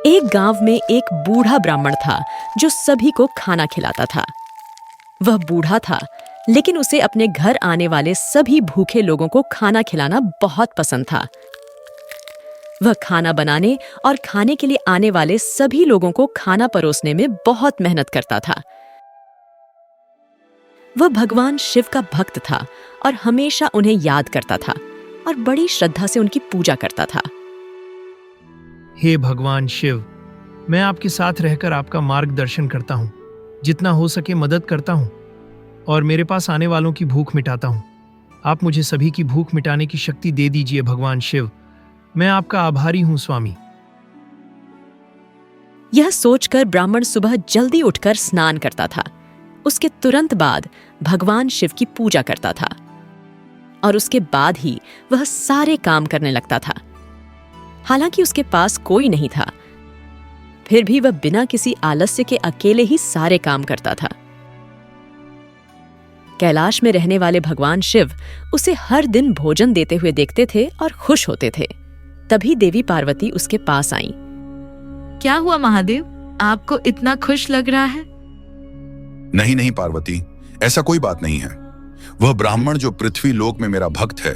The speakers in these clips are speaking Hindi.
एक गांव में एक बूढ़ा ब्राह्मण था जो सभी को खाना खिलाता था। वह बूढ़ा था, लेकिन उसे अपने घर आने वाले सभी भूखे लोगों को खाना खिलाना बहुत पसंद था। वह खाना बनाने और खाने के लिए आने वाले सभी लोगों को खाना परोसने में बहुत मेहनत करता था। वह भगवान शिव का भक्त था और हमेशा उन्हें याद करता था और बड़ी श्रद्धा से उनकी पूजा करता था। हे भगवान शिव, मैं आपके साथ रहकर आपका मार्गदर्शन करता हूँ, जितना हो सके मदद करता हूँ और मेरे पास आने वालों की भूख मिटाता हूँ। आप मुझे सभी की भूख मिटाने की शक्ति दे दीजिए भगवान शिव। मैं आपका आभारी हूँ स्वामी। यह सोचकर ब्राह्मण सुबह जल्दी उठकर स्नान करता था। उसके तुरंत बाद भगवान शिव की पूजा करता था और उसके बाद ही वह सारे काम करने लगता था। हालांकि उसके पास कोई नहीं था, फिर भी वह बिना किसी आलस्य के अकेले ही सारे काम करता था। कैलाश में रहने वाले भगवान शिव उसे हर दिन भोजन देते हुए देखते थे और खुश होते थे। तभी देवी पार्वती उसके पास आईं। क्या हुआ महादेव, आपको इतना खुश लग रहा है? नहीं नहीं पार्वती, ऐसा कोई बात नहीं है। वह ब्राह्मण जो पृथ्वी लोक में मेरा भक्त है,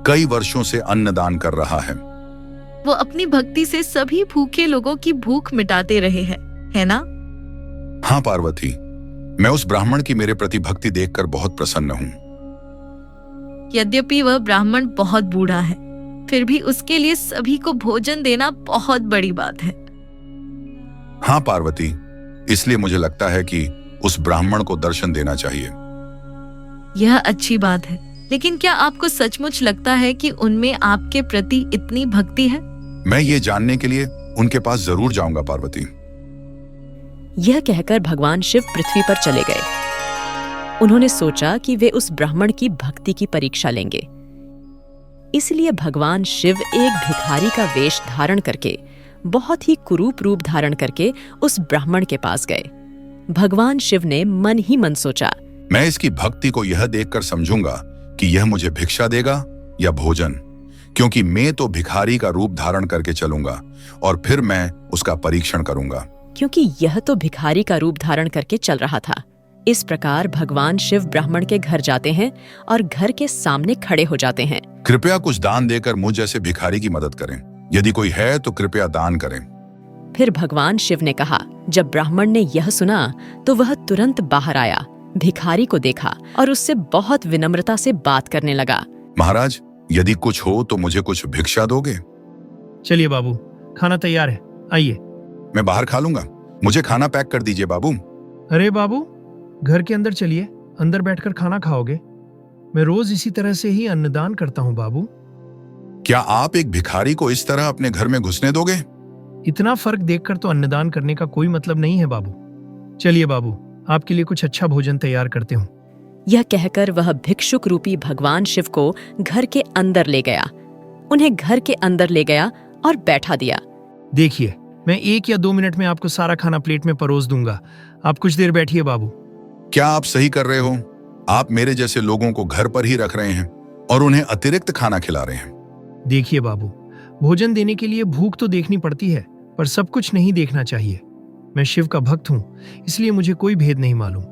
कई वर्षों से अन्नदान कर रहा है। वो अपनी भक्ति से सभी भूखे लोगों की भूख मिटाते रहे हैं, है ना? हाँ पार्वती, मैं उस ब्राह्मण की मेरे प्रति भक्ति देखकर बहुत प्रसन्न हूँ। यद्यपि वह ब्राह्मण बहुत बूढ़ा है, फिर भी उसके लिए सभी को भोजन देना बहुत बड़ी बात है। हाँ पार्वती, इसलिए मुझे लगता है कि उस ब्राह्मण को दर्शन देना चाहिए। यह अच्छी बात है, लेकिन क्या आपको सचमुच लगता है कि उनमें आपके प्रति इतनी भक्ति है? मैं ये जानने के लिए उनके पास जरूर जाऊंगा पार्वती। यह कहकर भगवान शिव पृथ्वी पर चले गए। उन्होंने सोचा कि वे उस ब्राह्मण की भक्ति की परीक्षा लेंगे। इसलिए भगवान शिव एक भिखारी का वेश धारण करके, बहुत ही कुरूप रूप धारण करके उस ब्राह्मण के पास गए। भगवान शिव ने मन ही मन सोचा, मैं इसकी भक्ति को यह देखकर समझूंगा कि यह मुझे भिक्षा देगा या भोजन, क्योंकि मैं तो भिखारी का रूप धारण करके चलूंगा और फिर मैं उसका परीक्षण करूंगा। क्योंकि यह तो भिखारी का रूप धारण करके चल रहा था। इस प्रकार भगवान शिव ब्राह्मण के घर जाते हैं और घर के सामने खड़े हो जाते हैं। कृपया कुछ दान देकर मुझ जैसे भिखारी की मदद करें। यदि कोई है तो कृपया दान करें। फिर भगवान शिव ने कहा। जब ब्राह्मण ने यह सुना तो वह तुरंत बाहर आया, भिखारी को देखा और उससे बहुत विनम्रता से बात करने लगा। महाराज, यदि कुछ हो तो मुझे कुछ भिक्षा दोगे? चलिए बाबू, खाना तैयार है, आइए। मैं बाहर खा लूंगा, मुझे खाना पैक कर दीजिए बाबू। अरे बाबू, घर के अंदर चलिए, अंदर बैठकर खाना खाओगे। मैं रोज इसी तरह से ही अन्नदान करता हूँ बाबू। क्या आप एक भिखारी को इस तरह अपने घर में घुसने दोगे? इतना फर्क देखकर तो अन्नदान करने का कोई मतलब नहीं है बाबू। चलिए बाबू, आपके लिए कुछ अच्छा भोजन तैयार करते हूँ। यह कहकर वह भिक्षुक रूपी भगवान शिव को घर के अंदर ले गया। उन्हें घर के अंदर ले गया और बैठा दिया। देखिए, मैं 1 या 2 मिनट में आपको सारा खाना प्लेट में परोस दूंगा। आप कुछ देर बैठिए बाबू। क्या आप सही कर रहे हो? आप मेरे जैसे लोगों को घर पर ही रख रहे हैं और उन्हें अतिरिक्त खाना खिला रहे हैं। देखिए बाबू, भोजन देने के लिए भूख तो देखनी पड़ती है, पर सब कुछ नहीं देखना चाहिए। मैं शिव का भक्त हूँ, इसलिए मुझे कोई भेद नहीं मालूम।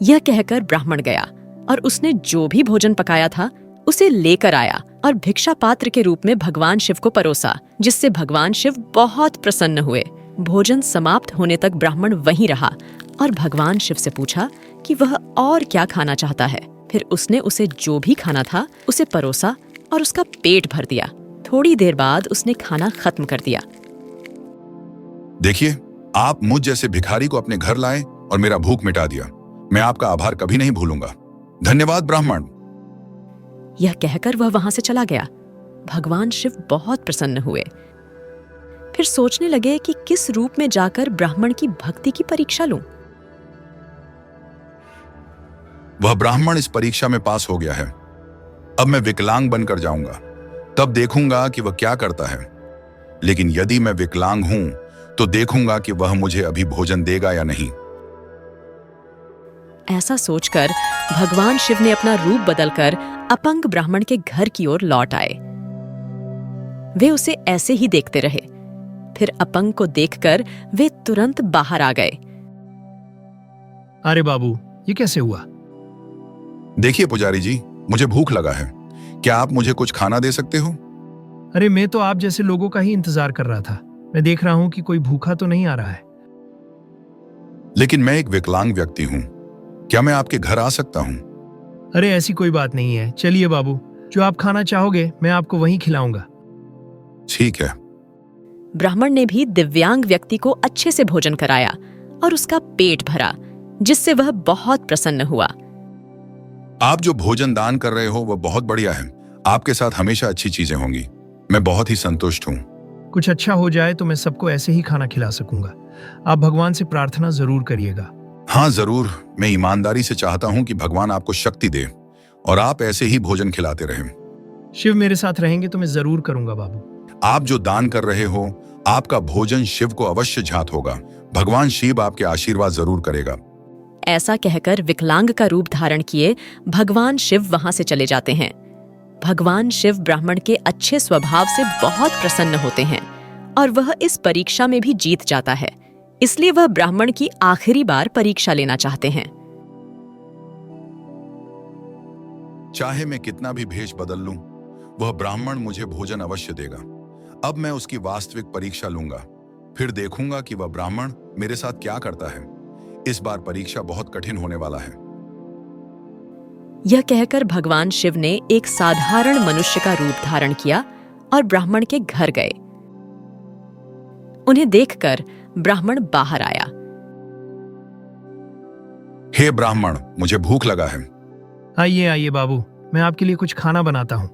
यह कहकर ब्राह्मण गया और उसने जो भी भोजन पकाया था उसे लेकर आया और भिक्षा पात्र के रूप में भगवान शिव को परोसा, जिससे भगवान शिव बहुत प्रसन्न हुए। भोजन समाप्त होने तक ब्राह्मण वहीं रहा और भगवान शिव से पूछा कि वह और क्या खाना चाहता है। फिर उसने उसे जो भी खाना था उसे परोसा और उसका पेट भर दिया। थोड़ी देर बाद उसने खाना खत्म कर दिया। देखिए, आप मुझ जैसे भिखारी को अपने घर लाए और मेरा भूख मिटा दिया। मैं आपका आभार कभी नहीं भूलूंगा। धन्यवाद ब्राह्मण। यह कहकर वह वहां से चला गया। भगवान शिव बहुत प्रसन्न हुए। फिर सोचने लगे कि किस रूप में जाकर ब्राह्मण की भक्ति की परीक्षा लूं। वह ब्राह्मण इस परीक्षा में पास हो गया है। अब मैं विकलांग बनकर जाऊंगा, तब देखूंगा कि वह क्या करता है। लेकिन यदि मैं विकलांग हूं तो देखूंगा कि वह मुझे अभी भोजन देगा या नहीं। ऐसा सोचकर भगवान शिव ने अपना रूप बदलकर अपंग ब्राह्मण के घर की ओर लौट आए। वे उसे ऐसे ही देखते रहे। फिर अपंग को देखकर वे तुरंत बाहर आ गए। अरे बाबू, ये कैसे हुआ? देखिए पुजारी जी, मुझे भूख लगा है। क्या आप मुझे कुछ खाना दे सकते हो? अरे मैं तो आप जैसे लोगों का ही इंतजार कर रहा था। मैं देख रहा हूं कि कोई भूखा तो नहीं आ रहा है। लेकिन मैं एक विकलांग व्यक्ति हूं। क्या मैं आपके घर आ सकता हूं? अरे ऐसी कोई बात नहीं है। चलिए बाबू, जो आप खाना चाहोगे मैं आपको वहीं खिलाऊंगा। ठीक है। ब्राह्मण ने भी दिव्यांग व्यक्ति को अच्छे से भोजन कराया और उसका पेट भरा, जिससे वह बहुत प्रसन्न हुआ। आप जो भोजन दान कर रहे हो वह बहुत बढ़िया है। आपके साथ हमेशा अच्छी चीजें होंगी। मैं बहुत ही संतुष्ट हूं। कुछ अच्छा हो जाए तो मैं सबको ऐसे ही खाना खिला सकूंगा। आप भगवान से प्रार्थना जरूर करिएगा। हाँ जरूर। मैं ईमानदारी से चाहता हूं कि भगवान आपको शक्ति दे और आप ऐसे ही भोजन खिलाते रहें। शिव मेरे साथ रहेंगे तो मैं जरूर करूंगा बाबू। आप जो दान कर रहे हो, आपका भोजन शिव को अवश्य ज्ञात होगा। भगवान शिव आपके आशीर्वाद जरूर करेगा। ऐसा कहकर विकलांग का रूप धारण किए भगवान शिव वहां से चले जाते हैं। भगवान शिव ब्राह्मण के अच्छे स्वभाव से बहुत प्रसन्न होते हैं और वह इस परीक्षा में भी जीत जाता है। इसलिए वह ब्राह्मण की आखिरी बार परीक्षा लेना चाहते हैं। चाहे मैं कितना भी भेष बदल लूं, वह ब्राह्मण मुझे भोजन अवश्य देगा। अब मैं उसकी वास्तविक परीक्षा लूंगा, फिर देखूंगा कि वह ब्राह्मण मेरे साथ क्या करता है। इस बार परीक्षा बहुत कठिन होने वाला है। यह कहकर भगवान शिव ने एक साधारण मनुष्य का रूप धारण किया और ब्राह्मण के घर गए। उन्हें देखकर ब्राह्मण बाहर आया। हे ब्राह्मण, मुझे भूख लगा है। आइए आइए बाबू, मैं आपके लिए कुछ खाना बनाता हूँ।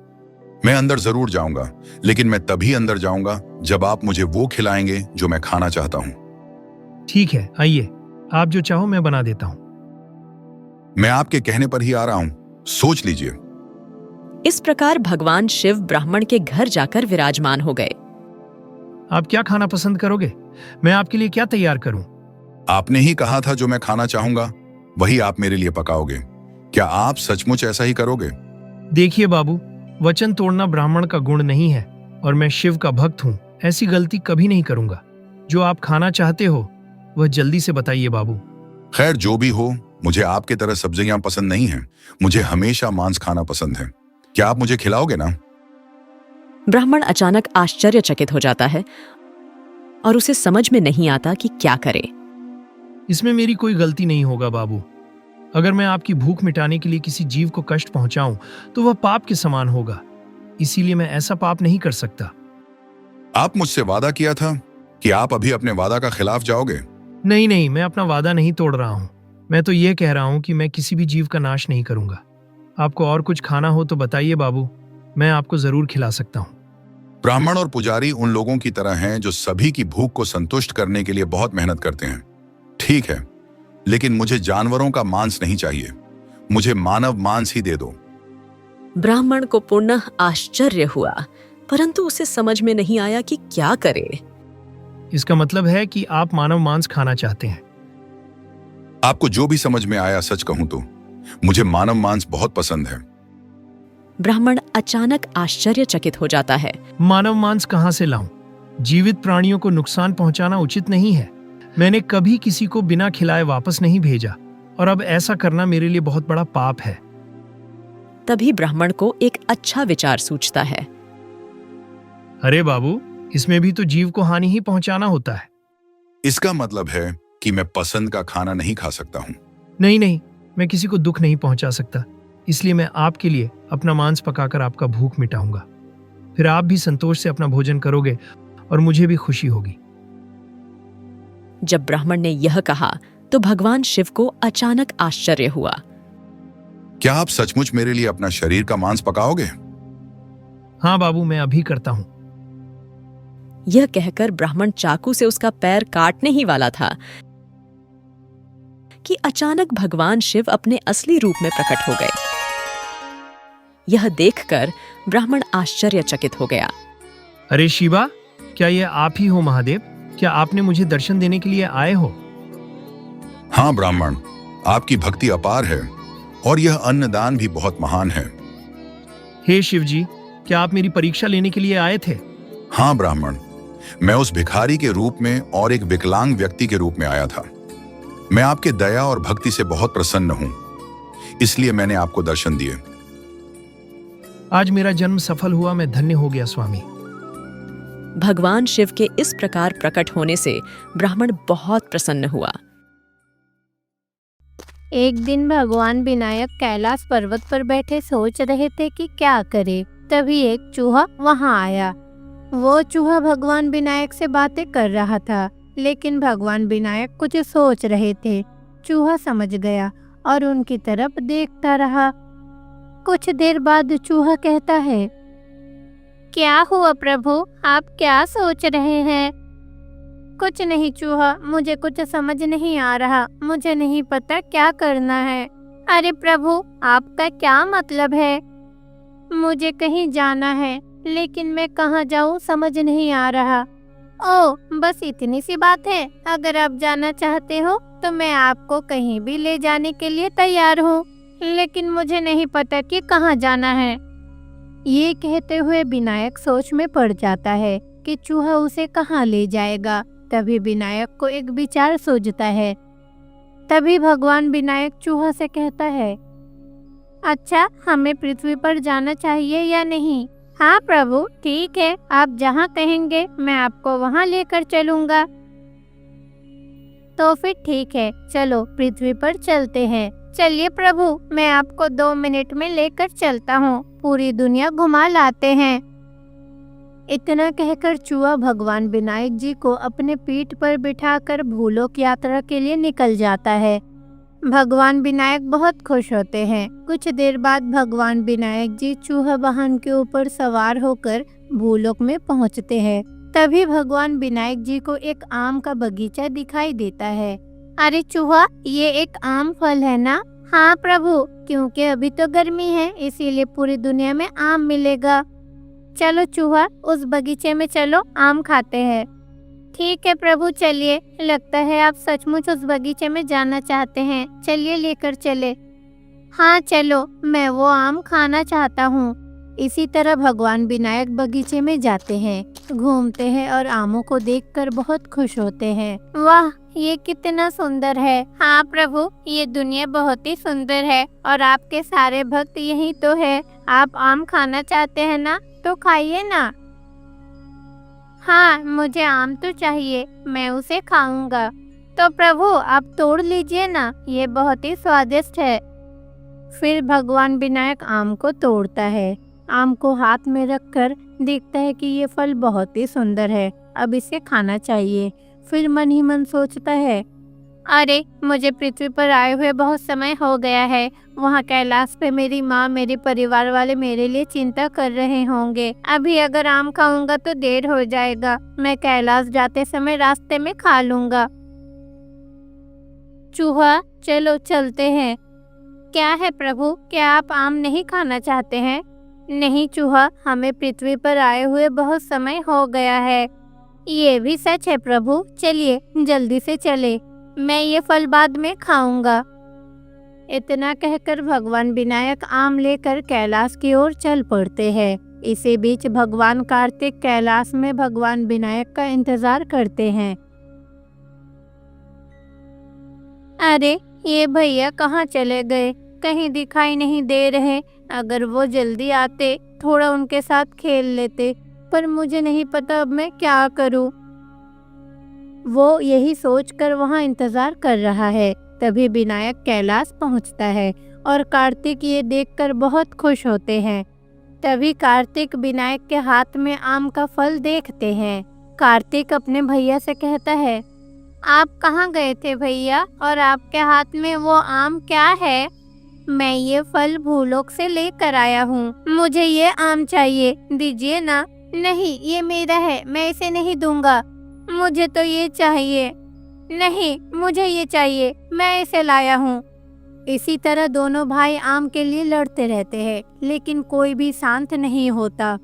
मैं अंदर जरूर जाऊंगा, लेकिन मैं तभी अंदर जाऊंगा जब आप मुझे वो खिलाएंगे जो मैं खाना चाहता हूँ। ठीक है, आइए। आप जो चाहो मैं बना देता हूँ। मैं आपके कहने पर ही आ रहा हूँ, सोच लीजिए। इस प्रकार भगवान शिव ब्राह्मण के घर जाकर विराजमान हो गए। आप क्या खाना पसंद करोगे? मैं आपके लिए क्या तैयार करूं? आपने ही कहा था जो मैं खाना चाहूंगा वही आप मेरे लिए पकाओगे। क्या आप सचमुच ऐसा ही करोगे? देखिए बाबू, वचन तोड़ना ब्राह्मण का गुण नहीं है और मैं शिव का भक्त हूँ। ऐसी गलती कभी नहीं करूंगा। जो आप खाना चाहते हो वह जल्दी से बताइए बाबू। खैर जो भी हो, मुझे आपके तरह सब्जियां पसंद नहीं हैं। मुझे हमेशा मांस खाना पसंद है। क्या आप मुझे खिलाओगे ना? ब्राह्मण अचानक आश्चर्यचकित हो जाता है और उसे समझ में नहीं आता कि क्या करे। इसमें मेरी कोई गलती नहीं होगा बाबू। अगर मैं आपकी भूख मिटाने के लिए किसी जीव को कष्ट पहुंचाऊं तो वह पाप के समान होगा। इसीलिए मैं ऐसा पाप नहीं कर सकता। आप मुझसे वादा किया था कि आप अभी अपने वादा का खिलाफ जाओगे। नहीं नहीं, मैं अपना वादा नहीं तोड़ रहा हूँ। मैं तो ये कह रहा हूँ कि मैं किसी भी जीव का नाश नहीं करूंगा। आपको और कुछ खाना हो तो बताइए बाबू, मैं आपको जरूर खिला सकता हूँ। ब्राह्मण और पुजारी उन लोगों की तरह हैं जो सभी की भूख को संतुष्ट करने के लिए बहुत मेहनत करते हैं। ठीक है, लेकिन मुझे जानवरों का मांस नहीं चाहिए। मुझे मानव मांस ही दे दो। ब्राह्मण को पुनः आश्चर्य हुआ, परंतु उसे समझ में नहीं आया कि क्या करे। इसका मतलब है कि आप मानव मांस खाना चाहते हैं। आपको जो भी समझ में आया, सच कहूं तो मुझे मानव मांस बहुत पसंद है। ब्राह्मण अचानक आश्चर्यचकित हो जाता है। मानव मांस कहाँ से लाऊं? जीवित प्राणियों को नुकसान पहुंचाना उचित नहीं है। मैंने कभी किसी को बिना खिलाए वापस नहीं भेजा और अब ऐसा करना मेरे लिए बहुत बड़ा पाप है। तभी ब्राह्मण को एक अच्छा विचार सूझता है। अरे बाबू, इसमें भी तो जीव को हानि ही पहुंचाना होता है। इसका मतलब है कि मैं पसंद का खाना नहीं खा सकता हूँ। नहीं नहीं, मैं किसी को दुख नहीं पहुंचा सकता। इसलिए मैं आपके लिए अपना मांस पकाकर आपका भूख मिटाऊंगा। फिर आप भी संतोष से अपना भोजन करोगे और मुझे भी खुशी होगी। जब ब्राह्मण ने यह कहा तो भगवान शिव को अचानक आश्चर्य हुआ। क्या आप सचमुच मेरे लिए अपना शरीर का मांस पकाओगे? हाँ बाबू, मैं अभी करता हूँ। यह कहकर ब्राह्मण चाकू से उसका पैर काटने ही वाला था कि अचानक भगवान शिव अपने असली रूप में प्रकट हो गए। यह देखकर ब्राह्मण आश्चर्यचकित हो गया। अरे शिवा, क्या यह आप ही हो महादेव? क्या आपने मुझे दर्शन देने के लिए आए हो? हाँ ब्राह्मण, आपकी भक्ति अपार है और यह अन्नदान भी बहुत महान है। हे शिव जी, क्या आप मेरी परीक्षा लेने के लिए आए थे? हाँ ब्राह्मण, मैं उस भिखारी के रूप में और एक विकलांग व्यक्ति के रूप में आया था। मैं आपके दया और भक्ति से बहुत प्रसन्न हूं, इसलिए मैंने आपको दर्शन दिए। आज मेरा जन्म सफल हुआ, मैं धन्य हो गया स्वामी। भगवान शिव के इस प्रकार प्रकट होने से ब्राह्मण बहुत प्रसन्न हुआ। एक दिन भगवान विनायक कैलाश पर्वत पर बैठे सोच रहे थे कि क्या करे। तभी एक चूहा वहां आया। वो चूहा भगवान विनायक से बातें कर रहा था, लेकिन भगवान विनायक कुछ सोच रहे थे। चूहा समझ गया और उनकी तरफ देखता रहा। कुछ देर बाद चूहा कहता है, क्या हुआ प्रभु, आप क्या सोच रहे हैं? कुछ नहीं चूहा, मुझे कुछ समझ नहीं आ रहा, मुझे नहीं पता क्या करना है। अरे प्रभु, आपका क्या मतलब है? मुझे कहीं जाना है, लेकिन मैं कहाँ जाऊँ समझ नहीं आ रहा। ओह, बस इतनी सी बात है। अगर आप जाना चाहते हो तो मैं आपको कहीं भी ले जाने के लिए तैयार हूँ, लेकिन मुझे नहीं पता कि कहाँ जाना है। ये कहते हुए विनायक सोच में पड़ जाता है कि चूहा उसे कहाँ ले जाएगा। तभी विनायक को एक विचार सूझता है। तभी भगवान विनायक चूहा से कहता है, अच्छा, हमें पृथ्वी पर जाना चाहिए या नहीं? हाँ प्रभु, ठीक है, आप जहाँ कहेंगे मैं आपको वहाँ लेकर चलूँगा। तो फिर ठीक है, चलो पृथ्वी पर चलते हैं। चलिए प्रभु, मैं आपको 2 मिनट में लेकर चलता हूँ, पूरी दुनिया घुमा लाते हैं। इतना कहकर चूहा भगवान विनायक जी को अपने पीठ पर बिठाकर भूलोक यात्रा के लिए निकल जाता है। भगवान विनायक बहुत खुश होते हैं। कुछ देर बाद भगवान विनायक जी चूहा वाहन के ऊपर सवार होकर भूलोक में पहुंचते हैं। तभी भगवान विनायक जी को एक आम का बगीचा दिखाई देता है। अरे चूहा, ये एक आम फल है ना? हाँ प्रभु, क्योंकि अभी तो गर्मी है, इसीलिए पूरी दुनिया में आम मिलेगा। चलो चूहा, उस बगीचे में चलो, आम खाते हैं। ठीक है प्रभु, चलिए। लगता है आप सचमुच उस बगीचे में जाना चाहते हैं, चलिए लेकर चले। हाँ चलो, मैं वो आम खाना चाहता हूँ। इसी तरह भगवान विनायक बगीचे में जाते हैं, घूमते हैं और आमों को देखकर बहुत खुश होते हैं। वाह, ये कितना सुंदर है। हाँ प्रभु, ये दुनिया बहुत ही सुंदर है और आपके सारे भक्त यही तो है। आप आम खाना चाहते हैं ना, तो खाइए ना। हाँ, मुझे आम तो चाहिए, मैं उसे खाऊंगा। तो प्रभु, आप तोड़ लीजिए ना, ये बहुत ही स्वादिष्ट है। फिर भगवान विनायक आम को तोड़ता है। आम को हाथ में रखकर देखता है कि ये फल बहुत ही सुंदर है, अब इसे खाना चाहिए। फिर मन ही मन सोचता है, अरे मुझे पृथ्वी पर आए हुए बहुत समय हो गया है। वहाँ कैलाश पे मेरी माँ, मेरे परिवार वाले मेरे लिए चिंता कर रहे होंगे। अभी अगर आम खाऊंगा तो देर हो जाएगा, मैं कैलाश जाते समय रास्ते में खा लूंगा। चूहा, चलो चलते हैं। क्या है प्रभु, क्या आप आम नहीं खाना चाहते हैं? नहीं चूहा, हमें पृथ्वी पर आए हुए बहुत समय हो गया है। ये भी सच है प्रभु, चलिए जल्दी से चले, मैं ये फल बाद में खाऊंगा। इतना कहकर भगवान विनायक आम लेकर कैलाश की ओर चल पड़ते हैं। इसी बीच भगवान कार्तिक कैलाश में भगवान विनायक का इंतजार करते हैं। अरे ये भैया कहाँ चले गए, कहीं दिखाई नहीं दे रहे। अगर वो जल्दी आते, थोड़ा उनके साथ खेल लेते, पर मुझे नहीं पता अब मैं क्या करूं। वो यही सोचकर वहां इंतजार कर रहा है। तभी विनायक कैलाश पहुंचता है और कार्तिक ये देखकर बहुत खुश होते हैं। तभी कार्तिक विनायक के हाथ में आम का फल देखते हैं। कार्तिक अपने भैया से कहता है, आप कहाँ गए थे भैया, और आपके हाथ में वो आम क्या है? मैं ये फल भूलोक से लेकर आया हूँ, मुझे ये आम चाहिए, दीजिए ना। नहीं, ये मेरा है, मैं इसे नहीं दूंगा, मुझे तो ये चाहिए। नहीं, मुझे ये चाहिए, मैं इसे लाया हूँ। इसी तरह दोनों भाई आम के लिए लड़ते रहते हैं, लेकिन कोई भी शांत नहीं होता।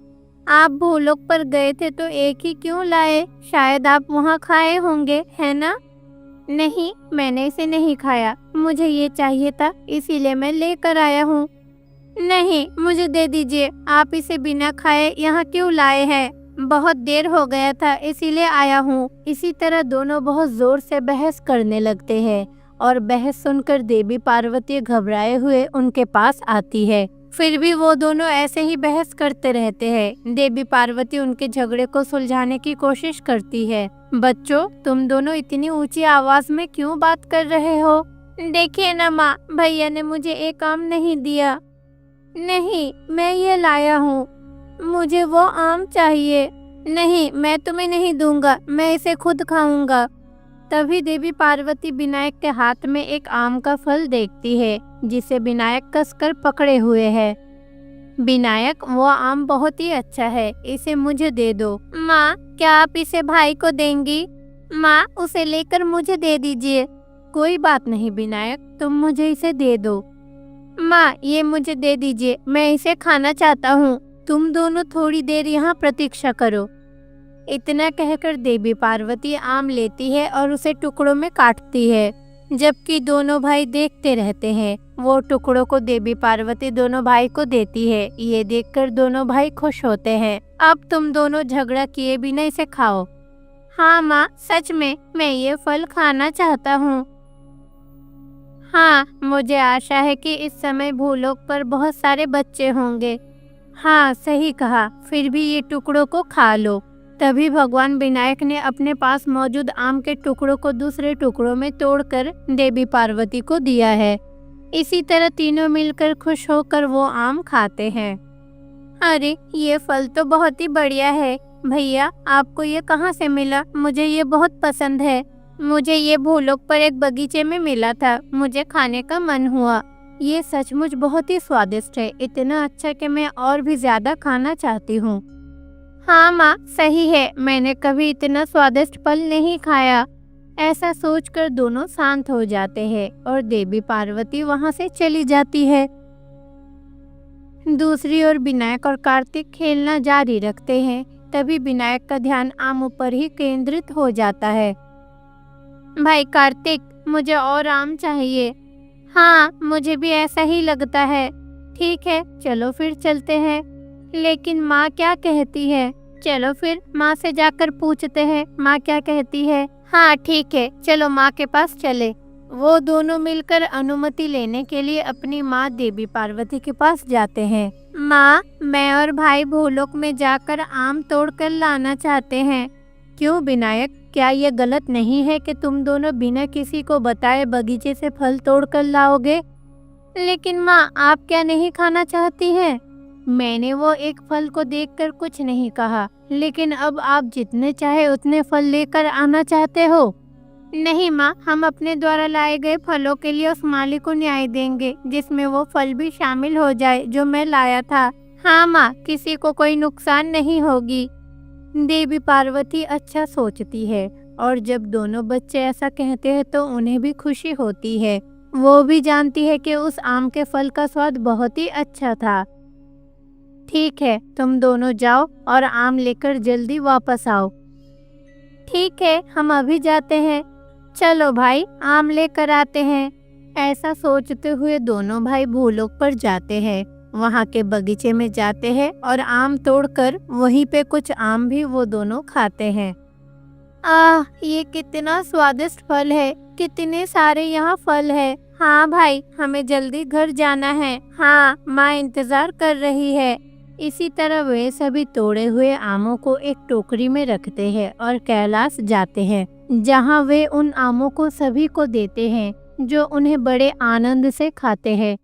आप भूलोक पर गए थे तो एक ही क्यों लाए? शायद आप वहाँ खाए होंगे, है ना? नहीं, मैंने इसे नहीं खाया, मुझे ये चाहिए था, इसीलिए मैं लेकर आया हूँ। नहीं, मुझे दे दीजिए, आप इसे बिना खाए यहाँ क्यों लाए हैं? बहुत देर हो गया था इसीलिए आया हूँ। इसी तरह दोनों बहुत जोर से बहस करने लगते हैं और बहस सुनकर देवी पार्वती घबराए हुए उनके पास आती है। फिर भी वो दोनों ऐसे ही बहस करते रहते हैं। देवी पार्वती उनके झगड़े को सुलझाने की कोशिश करती है। बच्चों, तुम दोनों इतनी ऊंची आवाज में क्यों बात कर रहे हो? देखिए ना माँ, भैया ने मुझे एक आम नहीं दिया। नहीं, मैं ये लाया हूँ, मुझे वो आम चाहिए। नहीं, मैं तुम्हें नहीं दूंगा, मैं इसे खुद खाऊंगा। तभी देवी पार्वती विनायक के हाथ में एक आम का फल देखती है जिसे विनायक कसकर पकड़े हुए है। विनायक, वो आम बहुत ही अच्छा है, इसे मुझे दे दो। माँ, क्या आप इसे भाई को देंगी? माँ, उसे लेकर मुझे दे दीजिए। कोई बात नहीं विनायक, तुम मुझे इसे दे दो। माँ, ये मुझे दे दीजिए, मैं इसे खाना चाहता हूँ। तुम दोनों थोड़ी देर यहाँ प्रतीक्षा करो। इतना कहकर देवी पार्वती आम लेती है और उसे टुकड़ों में काटती है, जबकि दोनों भाई देखते रहते हैं। वो टुकड़ों को देवी पार्वती दोनों भाई को देती है। ये देखकर दोनों भाई खुश होते हैं। अब तुम दोनों झगड़ा किए बिना इसे खाओ। हाँ माँ, सच में मैं ये फल खाना चाहता हूँ। हाँ, मुझे आशा है कि इस समय भूलोक पर बहुत सारे बच्चे होंगे। हाँ, सही कहा, फिर भी ये टुकड़ों को खा लो। तभी भगवान विनायक ने अपने पास मौजूद आम के टुकड़ों को दूसरे टुकड़ों में तोड़कर देवी पार्वती को दिया है। इसी तरह तीनों मिलकर खुश होकर वो आम खाते हैं। अरे, ये फल तो बहुत ही बढ़िया है। भैया, आपको ये कहाँ से मिला? मुझे ये बहुत पसंद है। मुझे ये भूलोक पर एक बगीचे में मिला था, मुझे खाने का मन हुआ। ये सचमुच बहुत ही स्वादिष्ट है, इतना अच्छा कि मैं और भी ज्यादा खाना चाहती हूँ। हाँ माँ, सही है, मैंने कभी इतना स्वादिष्ट फल नहीं खाया। ऐसा सोचकर दोनों शांत हो जाते हैं और देवी पार्वती वहाँ से चली जाती है। दूसरी ओर विनायक और कार्तिक खेलना जारी रखते हैं। तभी विनायक का ध्यान आमों पर ही केंद्रित हो जाता है। भाई कार्तिक, मुझे और आम चाहिए। हाँ, मुझे भी ऐसा ही लगता है। ठीक है, चलो फिर चलते हैं। लेकिन माँ क्या कहती है? चलो फिर माँ से जाकर पूछते हैं, माँ क्या कहती है। हाँ ठीक है, चलो माँ के पास चले। वो दोनों मिलकर अनुमति लेने के लिए अपनी माँ देवी पार्वती के पास जाते हैं। माँ, मैं और भाई भूलोक में जाकर आम तोड़कर लाना चाहते हैं। क्यों विनायक, क्या ये गलत नहीं है कि तुम दोनों बिना किसी को बताए बगीचे से फल तोड़कर लाओगे? लेकिन माँ, आप क्या नहीं खाना चाहती हैं? मैंने वो एक फल को देखकर कुछ नहीं कहा, लेकिन अब आप जितने चाहे उतने फल लेकर आना चाहते हो। नहीं माँ, हम अपने द्वारा लाए गए फलों के लिए उस मालिक को न्याय देंगे जिसमें वो फल भी शामिल हो जाए जो मैं लाया था। हाँ माँ, किसी को कोई नुकसान नहीं होगी। देवी पार्वती अच्छा सोचती है और जब दोनों बच्चे ऐसा कहते हैं तो उन्हें भी खुशी होती है। वो भी जानती है कि उस आम के फल का स्वाद बहुत ही अच्छा था। ठीक है, तुम दोनों जाओ और आम लेकर जल्दी वापस आओ। ठीक है, हम अभी जाते हैं। चलो भाई, आम लेकर आते हैं। ऐसा सोचते हुए दोनों भाई भूलोक पर जाते हैं। वहाँ के बगीचे में जाते हैं और आम तोड़कर वहीं पे कुछ आम भी वो दोनों खाते हैं। ये कितना स्वादिष्ट फल है, कितने सारे यहाँ फल है। हाँ भाई, हमें जल्दी घर जाना है। हाँ, माँ इंतजार कर रही है। इसी तरह वे सभी तोड़े हुए आमों को एक टोकरी में रखते हैं और कैलाश जाते हैं, जहाँ वे उन आमों को सभी को देते हैं जो उन्हें बड़े आनंद से खाते हैं।